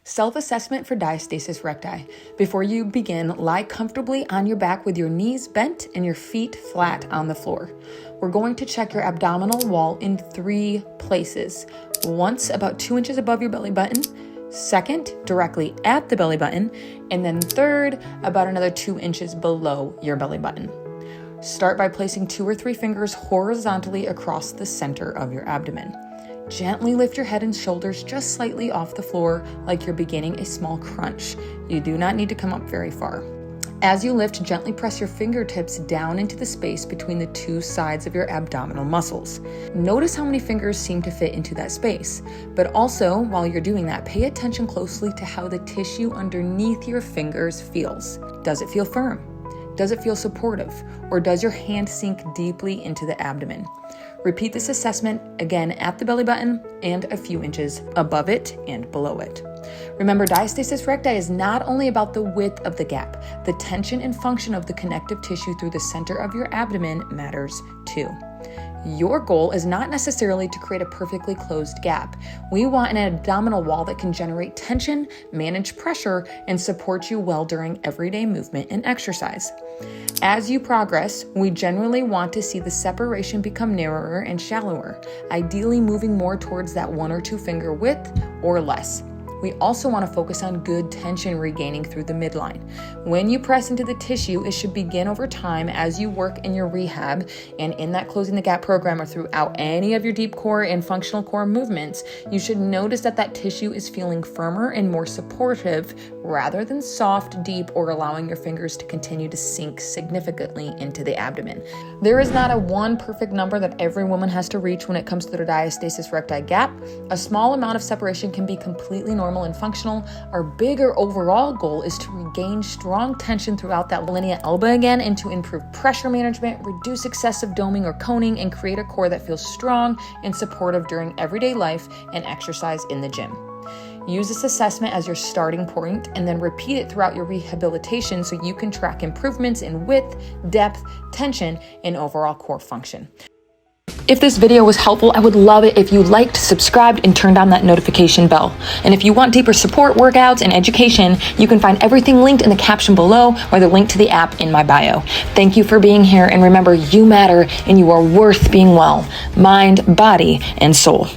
Self-assessment for diastasis recti. Before you begin, lie comfortably on your back with your knees bent and your feet flat on the floor. We're going to check your abdominal wall in 3 places. Once, about 2 inches above your belly button. Second, directly at the belly button. And then third, about another 2 inches below your belly button. Start by placing 2 or 3 fingers horizontally across the center of your abdomen. Gently lift your head and shoulders just slightly off the floor, like you're beginning a small crunch. You do not need to come up very far. As you lift, gently press your fingertips down into the space between the 2 sides of your abdominal muscles. Notice how many fingers seem to fit into that space. But also, while you're doing that, pay attention closely to how the tissue underneath your fingers feels. Does it feel firm? Does it feel supportive? Or does your hand sink deeply into the abdomen? Repeat this assessment again at the belly button and a few inches above it and below it. Remember, diastasis recti is not only about the width of the gap. The tension and function of the connective tissue through the center of your abdomen matters too. Your goal is not necessarily to create a perfectly closed gap. We want an abdominal wall that can generate tension, manage pressure, and support you well during everyday movement and exercise. As you progress, we generally want to see the separation become narrower and shallower, ideally moving more towards that 1 or 2 finger width or less. We also want to focus on good tension regaining through the midline. When you press into the tissue, it should begin over time as you work in your rehab and in that closing the gap program or throughout any of your deep core and functional core movements. You should notice that tissue is feeling firmer and more supportive rather than soft, deep, or allowing your fingers to continue to sink significantly into the abdomen. There is not a one perfect number that every woman has to reach when it comes to their diastasis recti gap. A small amount of separation can be completely normal and functional. Our bigger overall goal is to regain strong tension throughout that linea alba again and to improve pressure management, reduce excessive doming or coning, and create a core that feels strong and supportive during everyday life and exercise in the gym. Use this assessment as your starting point and then repeat it throughout your rehabilitation so you can track improvements in width, depth, tension, and overall core function. If this video was helpful, I would love it if you liked, subscribed, and turned on that notification bell. And if you want deeper support, workouts, and education, you can find everything linked in the caption below or the link to the app in my bio. Thank you for being here, and remember, you matter and you are worth being well, mind, body, and soul.